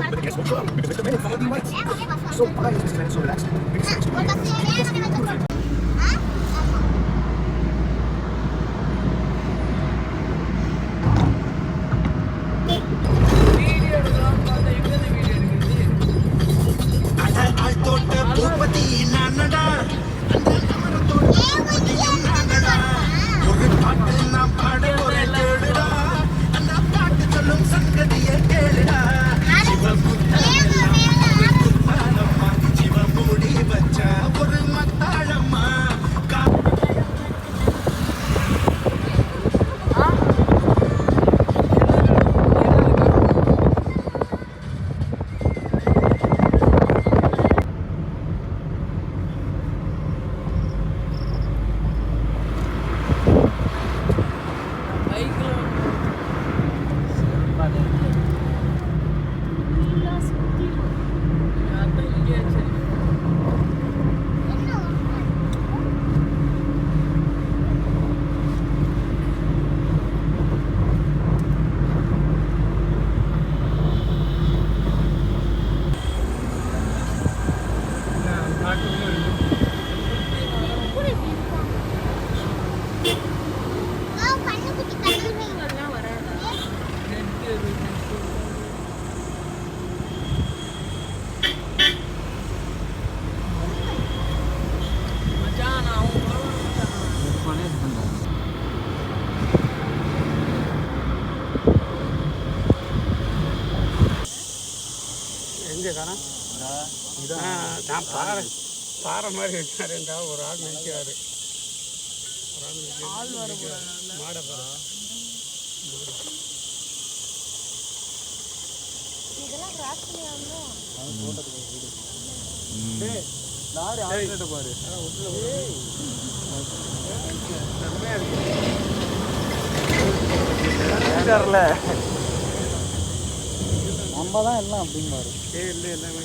but the guests will club because Mr. Bennett followed the lights. So why is Mr. Bennett so relaxed? Because thanks to the நான் பாறை மாதிரி வச்சாருண்டா ஒரு ஆள் நிற்கிறாரு. மாடை நம்ம தான் எல்லாம் அப்படிம்பாரு. இல்லை எல்லாமே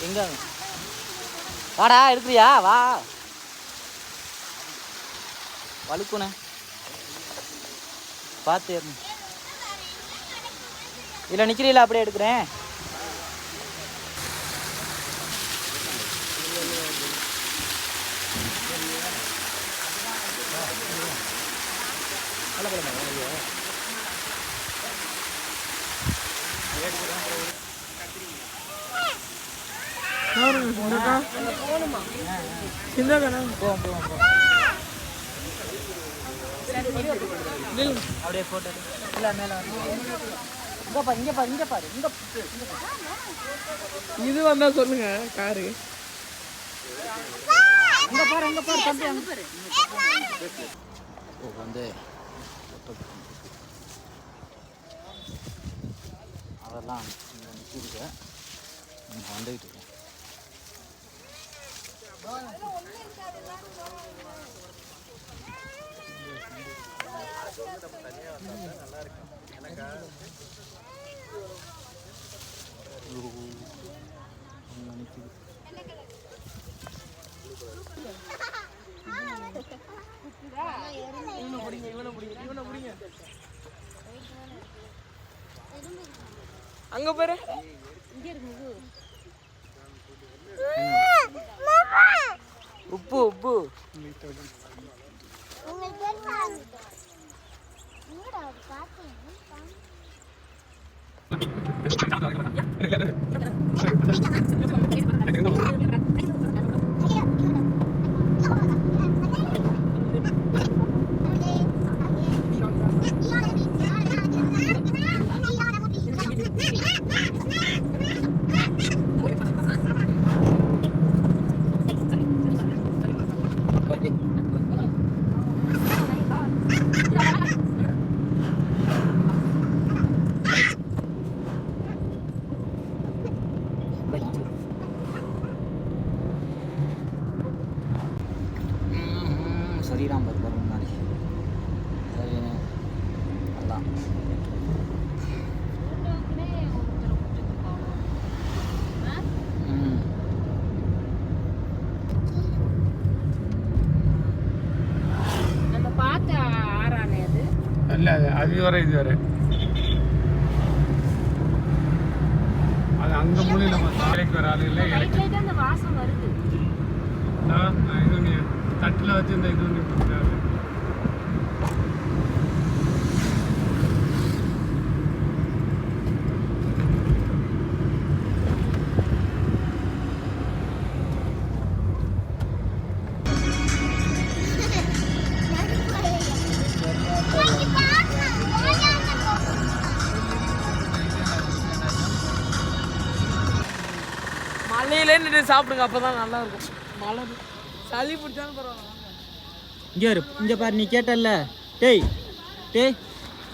எங்க வாடா எடுக்கிறியா வா வழுக்குன பார்த்து இல்லை நிற்கிறீங்களா அப்படியே எடுக்கிறேன். அப்படியே போட்டோ இல்லை மேலே இங்கே பாரு இது வந்தா சொல்லுங்க காரு அங்கே பாரு தம்பி அங்கே பாரு வந்து அதெல்லாம் இங்கே நிற்கிது இங்கே வந்துக்கிட்டு இருக்கேன். நல்லா இருக்கும் எனக்கா அங்க பாரு உப்பு உப்பு ஸ்ரீராம் பர்கர் முன்னாடி சரி அதான் அல்ல அது வர இது வர அது அங்க மூலையில இலைக்கு வர ஆளு இல்லை இலைக்கு அந்த வாசம் வருது. இது நீ தட்டில் வச்சு இந்த இது நீ கொடுக்குறாரு மலையிலே நின்று சாப்பிடுங்க, அப்பதான் நல்லா இருக்கும். மழை சளி பிடிச்சாலும் பரவாயில்ல. இங்கே இரு, இங்கே பாரு, நீ கேட்டல்ல டேய் டேய்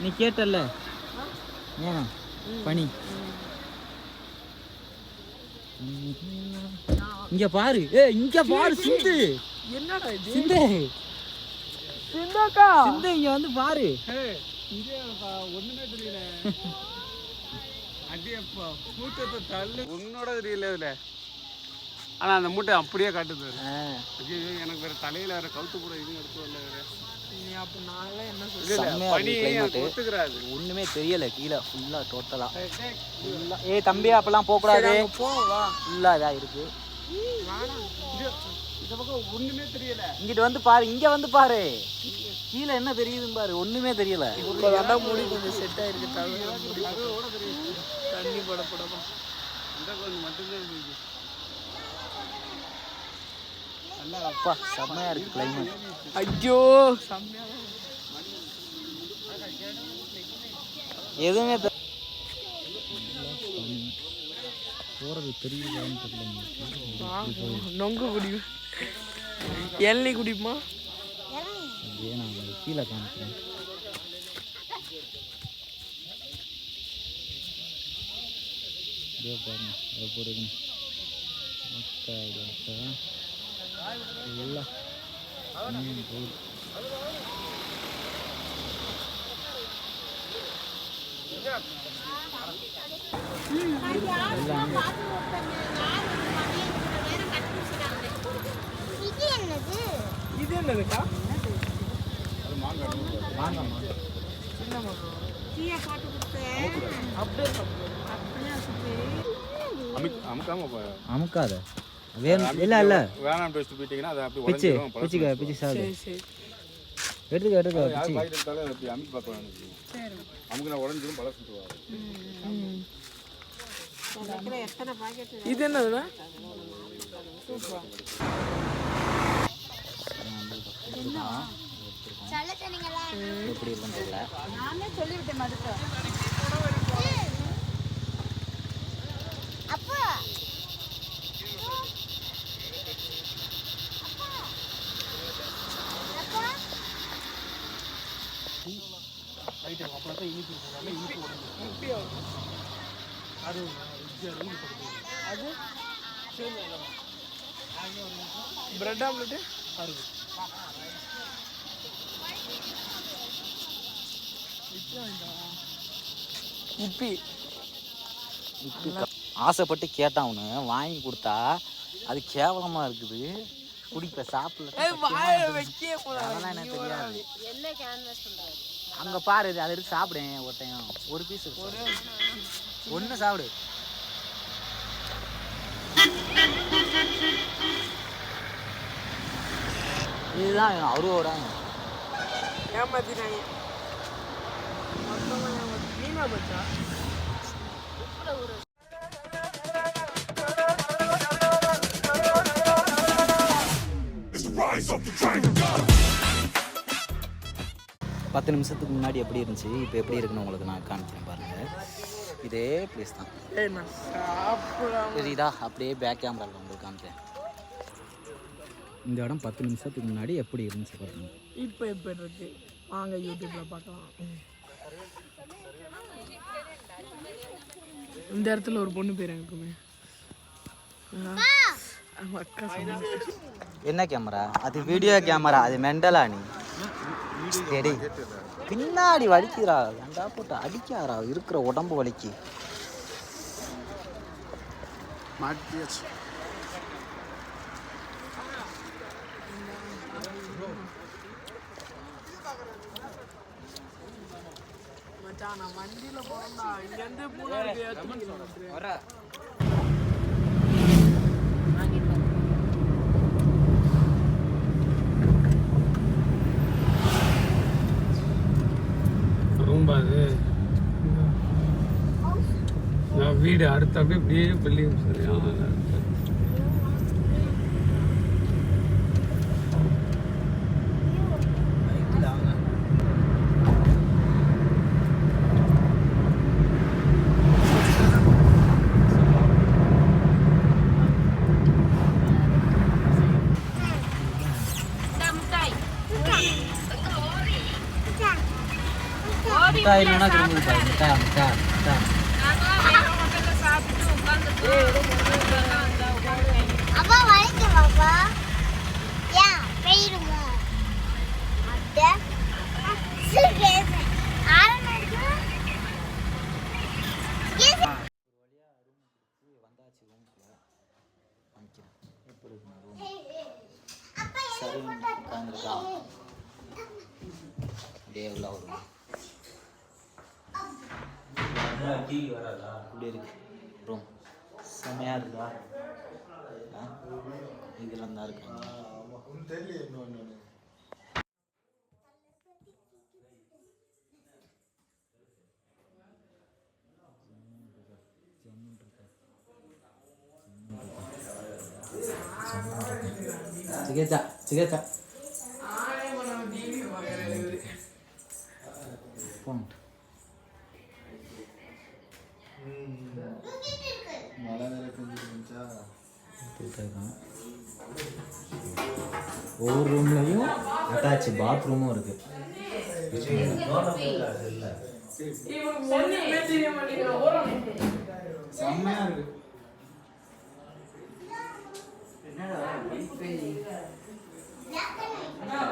நீ கேட்டல்ல ஏன் பனி இங்க பாரு, இங்க பாரு சிந்து. என்னடா இது? சிந்து சிந்தாக்கா சிந்து இங்க வந்து பாரு. ஒண்ணுமே தெரியல. அடியப்பா மூட்டத்தை தள்ளு உன்னோட தெரியல இதுல. ஆனா அந்த மூட்டை அப்படியே காட்டுது. ஐயோ எனக்கு வேற தலையில வேற கவுத்து கூட இது எடுத்து வரல வேற. நீ அப்ப நாளே என்ன செம்மையா பனி இருக்கு climate. ஒத்துக்கிறாது. ஒண்ணுமே தெரியல கீழே ஃபுல்லா டோட்டலா. ஏய் தம்பி அப்பெல்லாம் போக கூடாது. போவா ஃபுல்லா இதா இருக்கு. இந்த பக்கம் ஒண்ணுமே தெரியல. இங்கிட்டு வந்து பாரு, இங்க வந்து பாரு, கீழே என்ன தெரியுதுன்னு பாரு. ஒண்ணுமே தெரியல. இப்பதாண்டா முடி கொஞ்சம் செட் ஆயிருக்கு. தண்ணி போட போடமா இந்த கொஞ்சம் மட்டும்தான் இருக்கு. அப்பா செம்மையா இருக்கு கிளைமேட். ஐயோ செம்மையா எதுவுமே போறது தெரியுதான்னு தெரியல. நொங்கு குடி, இளநீ குடிப்போமா? ஏன்னா கீழே காமிக்கிறேன். இதோ பாருங்க, அது போடுறதுன்னு எல்லாம் போகுது. இது என்னதுக்கா? மாங்காய் சின்ன மரம். அமுக்காத வேணும். இல்லை இல்லை வேணாம் டேஸ்ட் போயிட்டீங்கன்னா அதை அப்படி பிச்சு உடைஞ்சிரும். பிச்சுக்க பிச்சு சாப்பிடு. சரி சரி எடுத்துக்க எடுத்துக்க யார் பிச்சு. பாக்கெட் எடுத்தாலும் அப்படி அமுக்கி பார்க்கலாம். அமுக்கு நான் உடஞ்சிரும் பழம் சுற்றுவாங்க. இது என்னதுண்ணா? எப்படி இருக்குன்னு தெரியல. நானே சொல்லிவிட்டேன் மதுக்கு. அப்பா அது பிரெட் ஆம்லெட்டு இப்பி ஆசைப்பட்டு கேட்டான் அவனு, வாங்கி கொடுத்தா அது கேவலமா இருக்குது, குடிப்ப சாப்பிடல. அதெல்லாம் எனக்கு தெரியாது. அங்க பாரு, அது எடுத்து சாப்பிடுங்க. ஒருத்தையும் ஒரு பீஸ் ஒன்று சாப்பிடு. இதுதான் அவரோட ஏமாத்திட்டாங்க. மீனா பச்சா பத்து நிமிஷத்துக்கு முன்னாடி எப்படி இருந்துச்சு, இப்போ எப்படி இருக்குன்னு உங்களுக்கு நான் காமிக்கிறேன் பாருங்கள். இதே பிளேஸ் தான் தெரியுதா? அப்படியே பேக் கேமராவில் உங்களுக்கு காமிக்கிறேன். இந்த இடம் 10 நிமிஷத்துக்கு முன்னாடி எப்படி இருந்துச்சு பாருங்க. இப்போ எப்படி இருக்கு வாங்க யூடியூப்ல பார்க்கலாம். இந்த இடத்துல ஒரு பொண்ணு பேர் எனக்குமே. அக்கா சொன்னாங்க. என்ன கேமரா அது? வீடியோ கேமரா அது. மெண்டலா நீ? சரி பின்னாடி வலிக்கிறா, ஏண்டா போட்டு அடிக்காரா, இருக்கிற உடம்பு வலிக்கு. மாட்டியாச்சு. மச்சான் நான் வண்டியில போறேன்டா இங்க இருந்து பூனாருக்கு எத்தனை கிலோமீட்டர் வர ரொம்ப அது நான் வீடு அடுத்த அப்படியே பள்ளி சரியா முட்டாய் இல்லைன்னா திரும்பி முட்டாய் முட்டாய் முட்டாய் முட்டாய் அப்பா வளைக்கும் பாப்பா ஏன் பெய்யுமா அத்தை சுகேஸ் ஆரம்பிச்சு வந்தாச்சு ரூம்குள்ள காமிக்கிறேன் எப்படி இருக்கு ரூம் சரி உட்காந்துருக்கா அப்படியே உள்ள ஒரு டிவி வராதா இப்படி இருக்கு ரூம் செமையா இருக்கா இதெல்லாம் தான் இருக்காங்க சிகிச்சா சிகிச்சா போன்ட் மழை வேற பெஞ்சிருந்துச்சா ஒவ்வொரு ரூம்லையும் அட்டாச் பாத்ரூமும் இருக்கு செம்மையா இருக்கு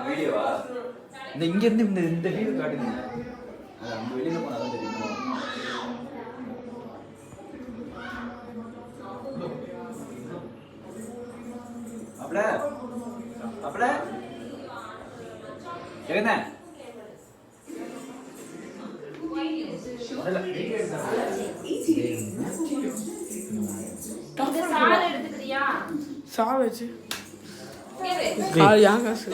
வீடியோவா இந்த இங்க இருந்து இந்த வீடியோ காட்டுங்க அது அங்க வெளியில போனாதான் தெரியும் அப்பல அப்பல எங்கண்ணே சால் வச்சு கால் ஏன் காசு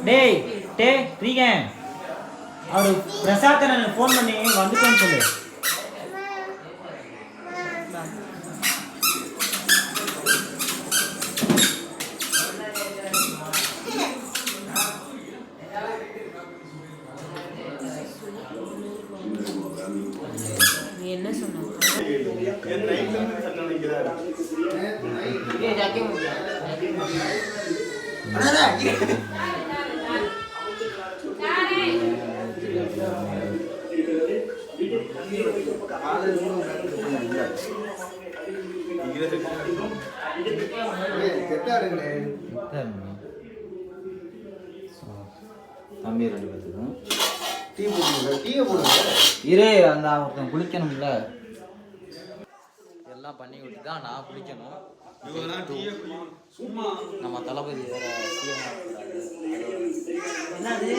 டேய் டேய் ரீகன் அவர் பிரசாத் எனக்கு ஃபோன் பண்ணி வந்துட்டேன்னு சொல்லு என்ன சொன்னாங்க தம்பி ரெண்டு பேத்துக்கும் டீ போடுங்க டீயை போடுங்க இரே அந்த ஒருத்தன் குளிக்கணும்ல எல்லாம் பண்ணி விட்டு தான் நான் குளிக்கணும் நம்ம தளபதி வேற என்னது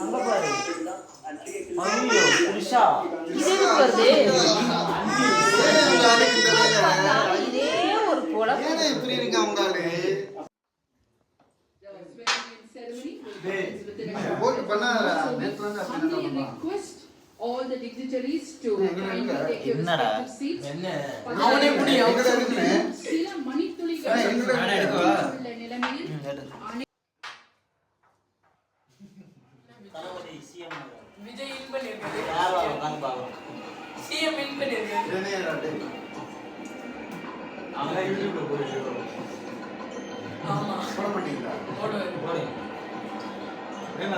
அங்க பாரு ஐயோ புருஷா இதே ஒரு குழப்பம் இப்படி இருக்கு அவங்க போட்டு பண்ணா நேத்துல இருந்து அப்படி என்ன பண்ணலாம் all the dignitaries to kindly take your என்னடா respective seats. என்ன அவனே புடி எங்கடா இருக்குனே சில மணித்துளிகள் உள்ள நிலைமையில் தளபதி சிஎம் விஜய் இன் பண்ணிருக்காரு யாரோ உட்கார்ந்து பாக்குறோம் சிஎம் இன் பண்ணிருக்காரு இதனே ராடே அவங்க யூடியூப்ல போயிட்டு ஆமா போட மாட்டீங்களா போடுவாரு போடு என்ன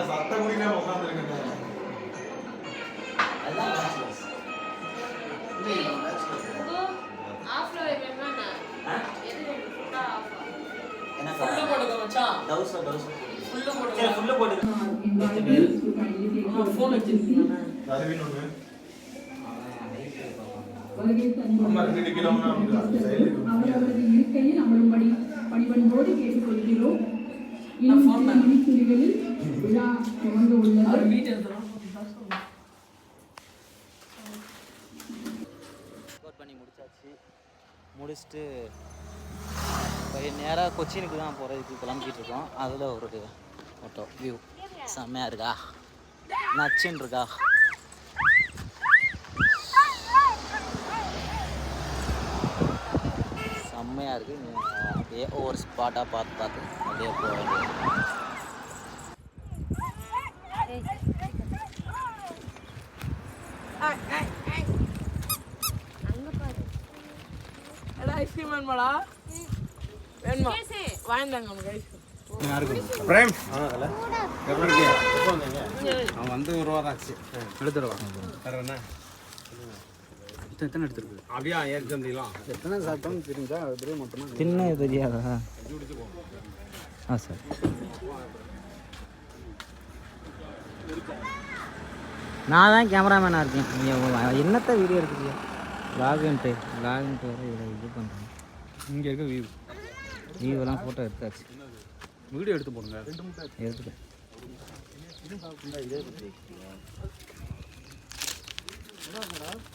அவரவரது இருக்கையில் அமரும்படி பணிவன்போடு கேட்டுக்கொள்கிறோம். இன்னும் சில மணித்துளிகளில் விழா துவங்க உள்ளது. பண்ணி முடிச்சுட்டு நேராக கொச்சினுக்கு தான் போகிறதுக்கு கிளம்பிட்டு இருக்கோம். அதில் ஒரு ஃபோட்டோ வியூ செம்மையாக இருக்கா, நச்சுன்னு இருக்கா. செம்மையாக இருக்குது. அப்படியே ஒவ்வொரு ஸ்பாட்டாக பார்த்து அப்படியே போக வேண்டியது. ஐஸ்கிரீம் வேணுமாடா? வேணுமா? வாங்கிட்டாங்க நமக்கு ஐஸ்கிரீம். பிரேம் அவன் வந்து ஒரு ரூபா ஆச்சு எடுத்துருவான். எத்தனை எடுத்துருக்கு அப்படியா ஏற்க முடியலாம். எத்தனை சாப்பிட்டோம்னு தெரிஞ்சா அப்படியே மொத்தமாக தின்ன தெரியாதா? சார் நான் தான் கேமராமேனாக இருக்கேன். என்னத்தை வீடியோ எடுக்குது? லாகின்ட்டு வர இதில் இது பண்ணுறேன். இங்கே இருக்க வியூவெல்லாம் ஃபோட்டோ எடுத்தாச்சு. வீடியோ எடுத்து போடுங்க. எடுத்துட்டேன்.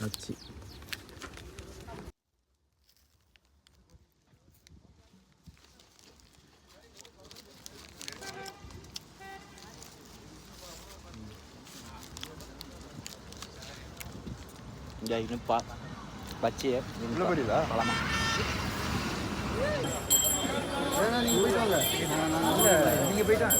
வச்சு இங்கே இன்னும் பச்சையை பழமா நீங்கள் போயிட்டாங்க.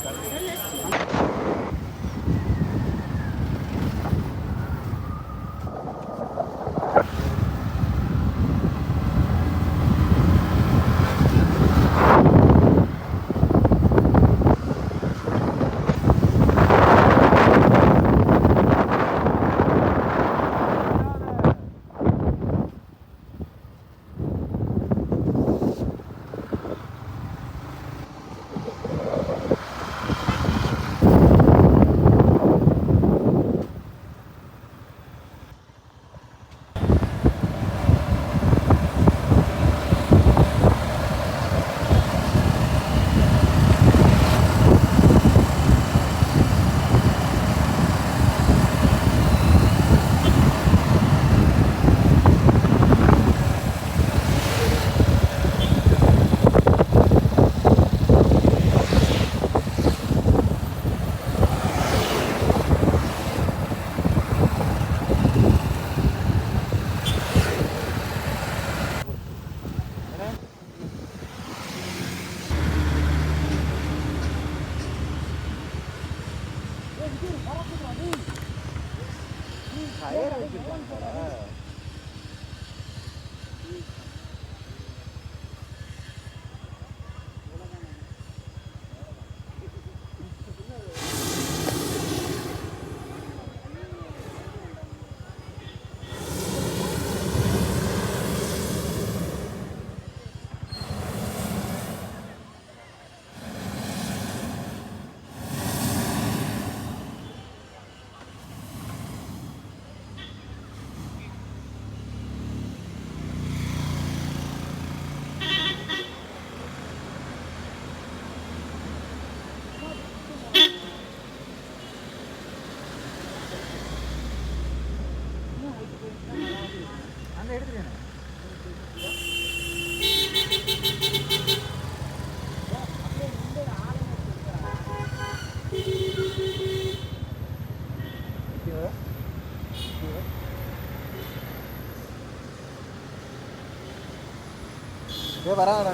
வராங்க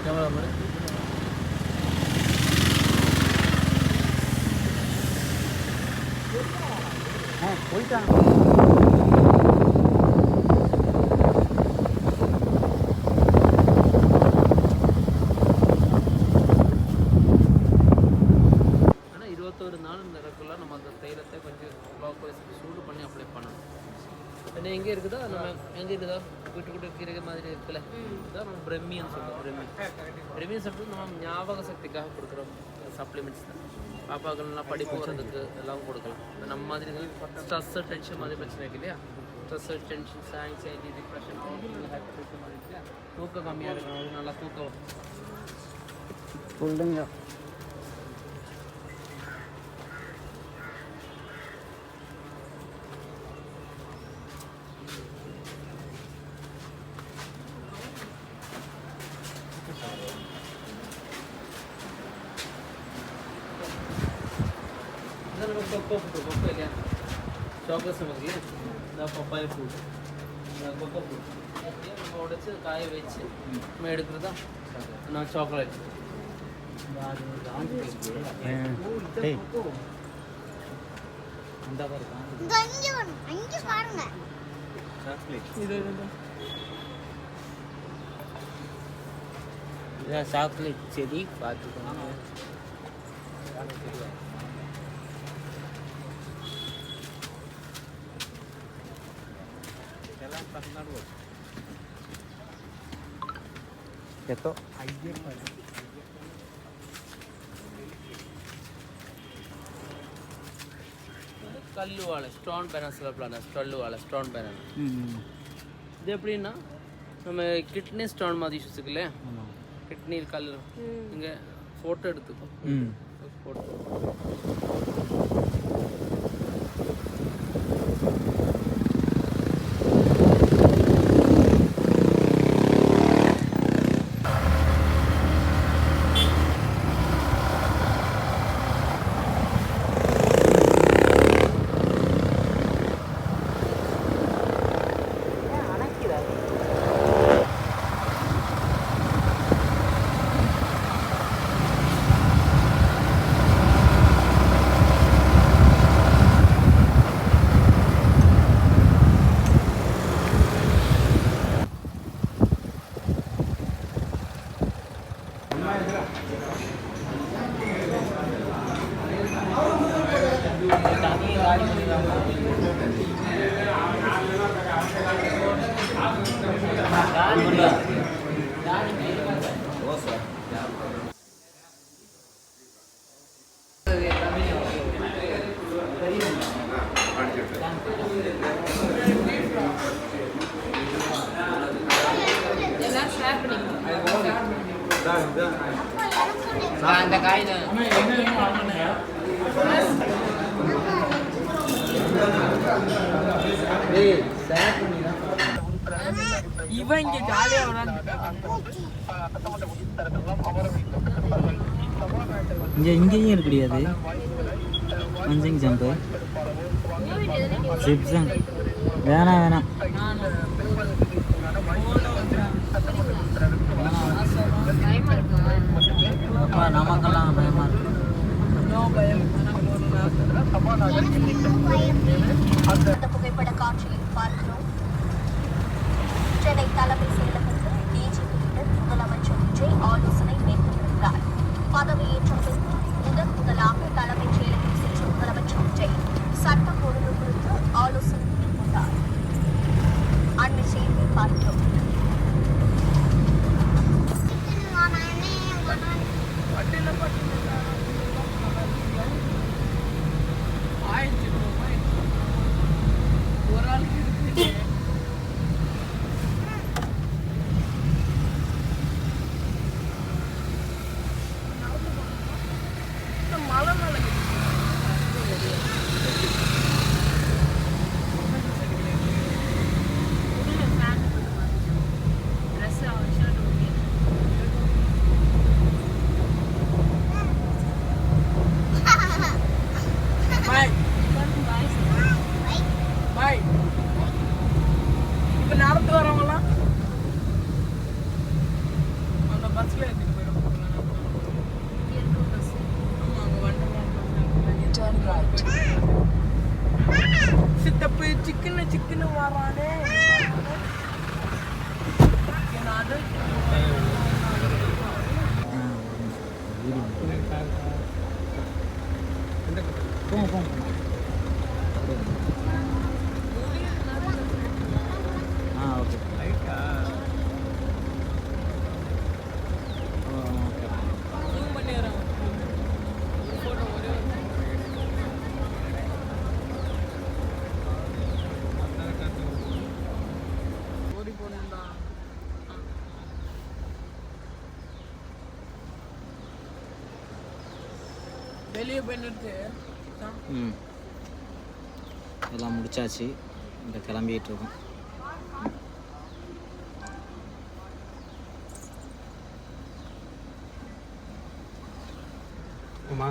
கேமராமேன் போயிட்டாங்க. கீரை மாதிரி இருக்குல்ல இதான் நம்ம பிரம்மின்னு சொல்லுவோம். பிரம்மின்னு சொல்லிட்டு நம்ம ஞாபக சக்திக்காக கொடுக்குறோம் சப்ளிமெண்ட்ஸ் தான். பாப்பாக்கள் நல்லா படிப்பு வர்றதுக்கு எல்லாம் கொடுக்கலாம். நம்ம மாதிரி ஸ்ட்ரெஸ்ஸு டென்ஷன் மாதிரி பிரச்சனை இருக்கு இல்லையா, stress tensions anxiety depression hyper tension மாதிரி இல்லையா, தூக்கம் கம்மியாக இருக்கணும், நல்லா தூக்கம் சொல்லுங்க. கொக்கோ ஃப்ரூட் கொக்கோ இல்லையா, சாக்லேட் நமக்கு இல்லையா, இந்த பப்பாய ஃப்ரூட், கொக்கோ ஃப்ரூட் அப்படியே நம்ம உடைச்சி காய வச்சு நம்ம எடுக்கிறது தான் நான் சாக்லேட். சாக்லேட் செடி பார்த்துக்கோங்க. Ito. கல்லு வாழை ஸ்டோன் பேனா சொல்லப்படாது, கல்லு வாழை ஸ்டோன் பேனா. இது எப்படின்னா நம்ம கிட்னி ஸ்டோன் மாதிரி இஷ்யூஸ் இருக்குல்ல, கிட்னி கல் இங்கே ஃபோட்டோ எடுத்துக்கோ. ஃபோட்டோ அந்த காய் இவன் இங்க ஜாலியா இங்கேயும் இருக்குடியாது மஞ்சிங் ஜம்பு ஜிப்ஸங் வேணாம் நமக்கெல்லாம் பயமா இருக்கு. அந்த புகைப்பட காட்சியை பார்க்கிறோம். சென்னை தலைமை செயலகத்தில் டிஜிபியிடம் முதலமைச்சர் விஜய் ஆலோசனை மேற்கொண்டிருக்கிறார். பதவியேற்ற பின் முதலாக தலைமைச் செயலகம் சென்ற முதலமைச்சர் விஜய் சட்டம் ஒழுங்கு குறித்து ஆலோசனை மேற்கொண்டார். அண்மை செய்தியை பார்க்கிறோம். சித்தப்பு சிக்கன்னு வரானே ஓகே ம் எல்லாம் முடிச்சாச்சு. இந்த கிளம்பிட்டு இருக்கோம். ஆமா